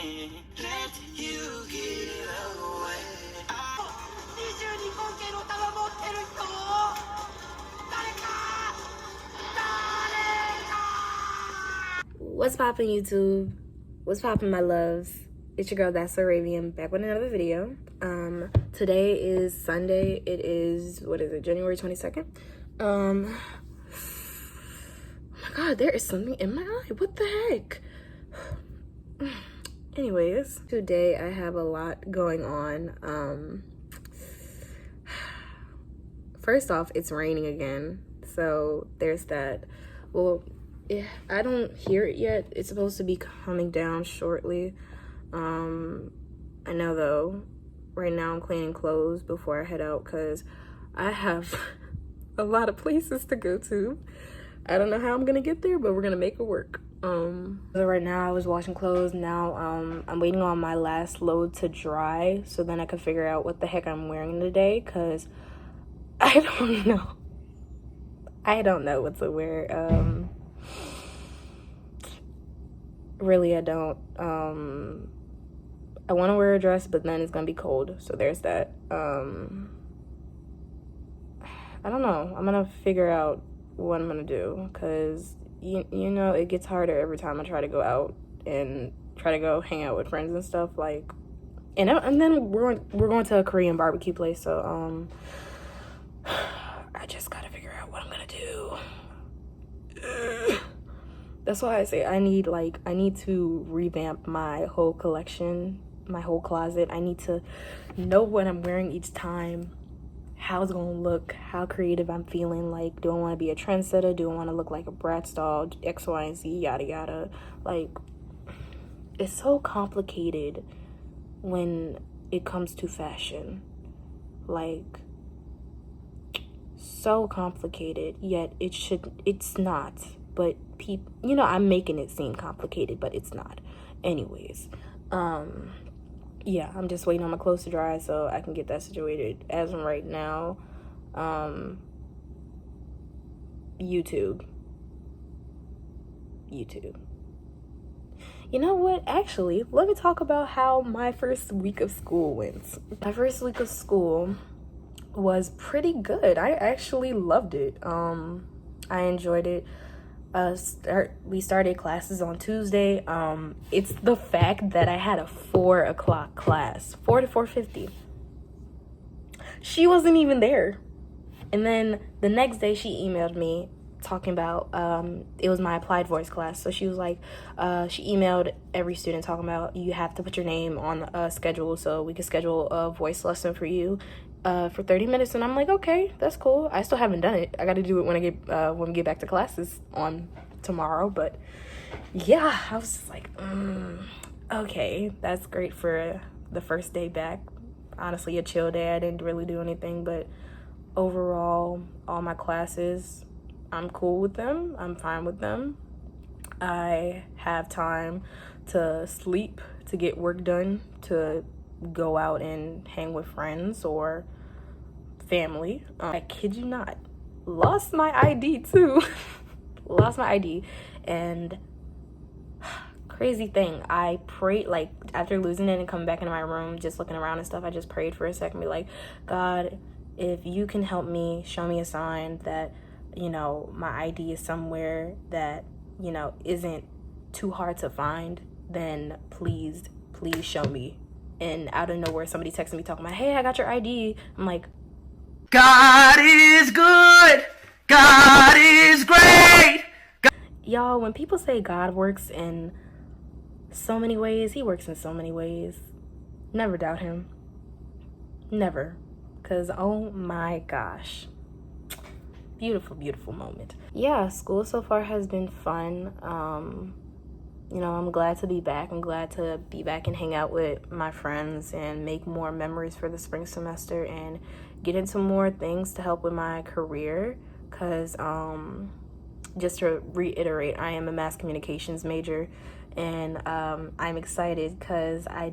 let you get away. 22号系の玉持ってる人誰か What's poppin', YouTube? What's poppin', my loves? It's your girl DatsSoRavien back with another video. Today is Sunday. It is, what is it, January 22nd? Oh my god, there is something in my eye. What the heck? Anyways, today I have a lot going on. First off, it's raining again, so there's that. Well, I don't hear it yet. It's supposed to be coming down shortly. I know though, right now I'm cleaning clothes before I head out because I have a lot of places to go to. I don't know how I'm gonna get there, but we're gonna make it work. So right now I was washing clothes. Now I'm waiting on my last load to dry so then I can figure out what the heck I'm wearing today, because I don't know what to wear. Really, I don't. I want to wear a dress, but then it's gonna be cold, so there's that. I don't know. I'm gonna figure out what I'm gonna do, because you know, it gets harder every time I try to go out and try to go hang out with friends and stuff, like, and then we're going to a Korean barbecue place, so I just gotta figure out what I'm gonna do. That's why I say I need to revamp my whole collection, my whole closet. I need to know what I'm wearing each time, how it's gonna look, how creative I'm feeling. Like, do I want to be a trendsetter? Do I want to look like a Bratz doll? X, Y, and Z, yada yada. Like, it's so complicated when it comes to fashion. Like, so complicated, yet it's not. But people, you know, I'm making it seem complicated, but it's not. Anyways, yeah, I'm just waiting on my clothes to dry so I can get that situated. As of right now, YouTube. You know what? Actually, let me talk about how my first week of school went. My first week of school was pretty good. I actually loved it. I enjoyed it. We started classes on Tuesday. It's the fact that I had a 4 o'clock class, 4 to 4:50. She wasn't even there. And then the next day she emailed me talking about, it was my applied voice class. So she was like, she emailed every student talking about, you have to put your name on a schedule so we can schedule a voice lesson for you for 30 minutes. And I'm like, okay, that's cool. I still haven't done it. I got to do it when we get back to classes on tomorrow. But yeah, I was just like, okay, that's great for the first day back. Honestly, a chill day. I didn't really do anything, but overall, all my classes, I'm cool with them. I'm fine with them. I have time to sleep, to get work done, to go out and hang with friends or family. I kid you not, lost my ID too. Lost my ID. And crazy thing, I prayed, like, after losing it and coming back into my room, just looking around and stuff, I just prayed for a second, be like, God, if you can help me, show me a sign that, you know, my ID is somewhere that, you know, isn't too hard to find, then please show me. And out of nowhere, somebody texted me talking about, hey, I got your ID. I'm like, God is good. God is great. Y'all, when people say God works in so many ways, he works in so many ways. Never doubt him. Never. Because, oh my gosh. Beautiful, beautiful moment. Yeah, school so far has been fun. You know, I'm glad to be back. I'm glad to be back and hang out with my friends and make more memories for the spring semester and get into more things to help with my career. Because, just to reiterate, I am a mass communications major, and I'm excited because I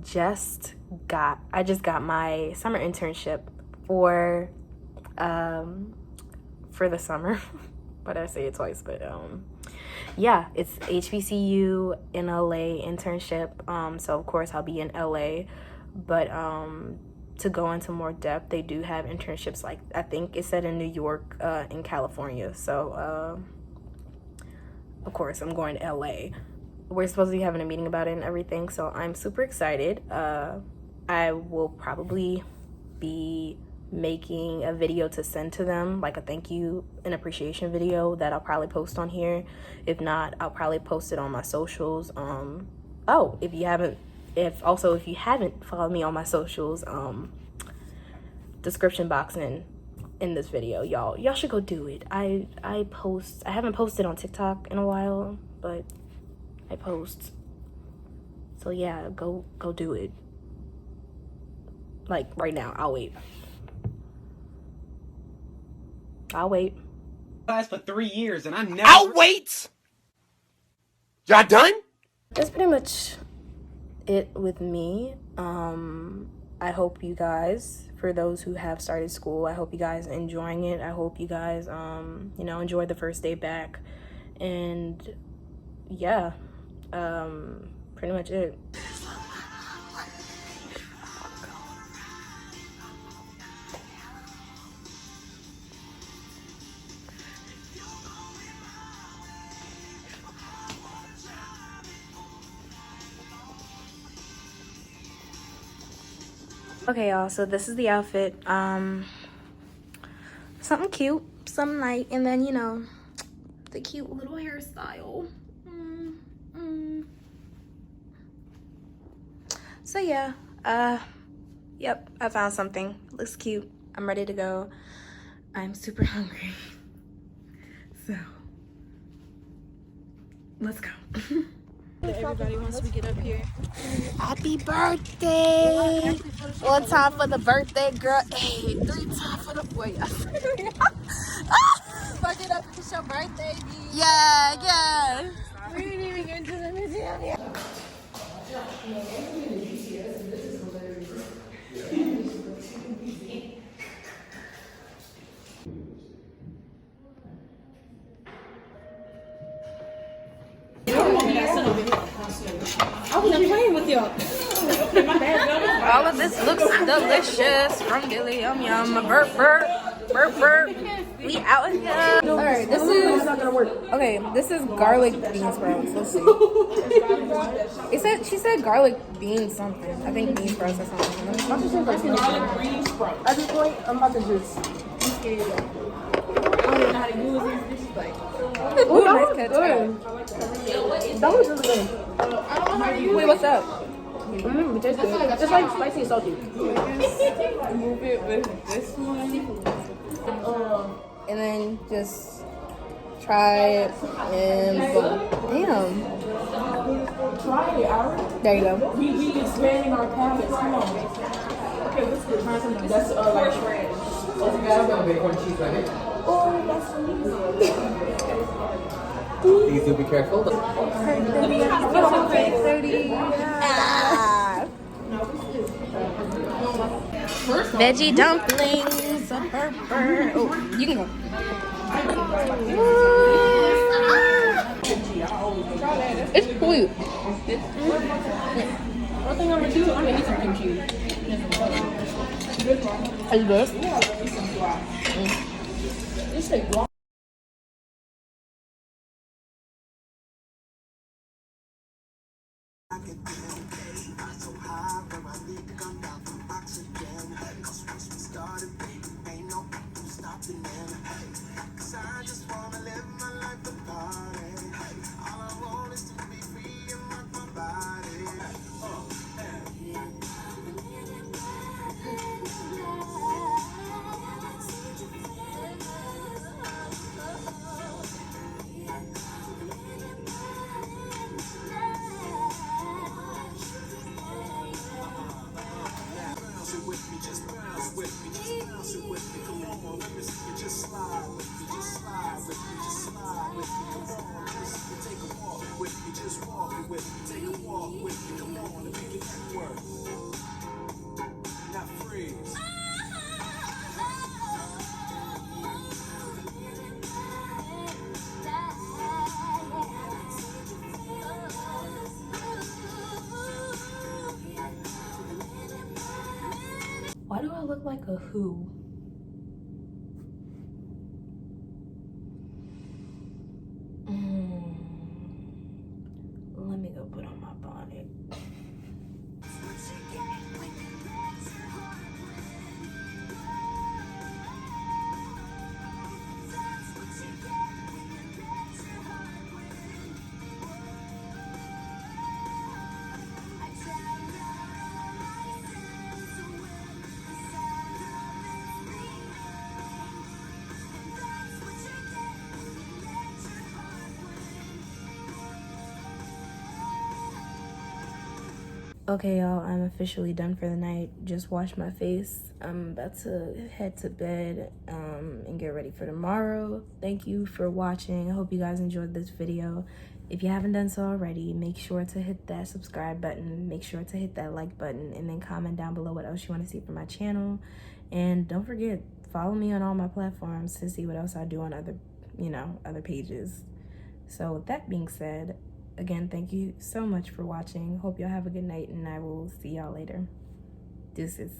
just got my summer internship for the summer. Why did I say it twice? But yeah, it's HBCU in LA internship. So of course I'll be in LA, but to go into more depth, they do have internships, like I think it said in New York, in California. So of course I'm going to LA. We're supposed to be having a meeting about it and everything, so I'm super excited. I will probably be making a video to send to them, like a thank you and appreciation video that I'll probably post on here. If not, I'll probably post it on my socials. Oh, if you haven't followed me on my socials, description box in this video, y'all should go do it. I haven't posted on TikTok in a while, but I post. So yeah, go do it. Like right now. I'll wait. Class for 3 years and I never. I'll wait. Y'all done? That's pretty much it with me. I hope you guys, for those who have started school, I hope you guys are enjoying it. I hope you guys enjoy the first day back. And yeah, pretty much it. Okay, y'all, so this is the outfit. Something cute, something light, and then, the cute little hairstyle. So yeah, yep, I found something. Looks cute. I'm ready to go. I'm super hungry. So, let's go. Everybody wants to get up here. Happy birthday! One time for the birthday girl. Hey, 3 times for the boy. Fuck it up, it's your birthday, B. Yeah. We didn't even get into the museum yet. I wasn't playing with y'all. All of this looks delicious. From Gilly, yum yum. Burp. We out here. Alright, this is not gonna work. Okay, this is garlic bean sprouts. Let's see. She said garlic bean something. I think bean sprouts or something. Garlic green sprouts. At this point, I'm about to just be scared. I don't even know how to use these dishes. Like, ooh, nice catch. that was really good. Wait, what's up? Just like spicy and salty. Move it with this one. And then just try it and boom. Damn. Try it, Aaron. There you go. We expanding our palates. Come on. Okay, let's get try something that's like shred. I'm gonna make one cheese right here. Oh, that's Please do be careful. Veggie dumplings. Oh, you can go. It's sweet. one thing I'm gonna do. I'm gonna eat some kimchi. It's good. It's like raw. look like a who? Let me go put on my bonnet. Okay, y'all, I'm officially done for the night. Just washed my face. I'm about to head to bed and get ready for tomorrow. Thank you for watching. I hope you guys enjoyed this video. If you haven't done so already, make sure to hit that subscribe button. Make sure to hit that like button, and then comment down below what else you want to see from my channel. And don't forget, follow me on all my platforms to see what else I do on other pages. So with that being said, again, thank you so much for watching. Hope y'all have a good night, and I will see y'all later. Deuces.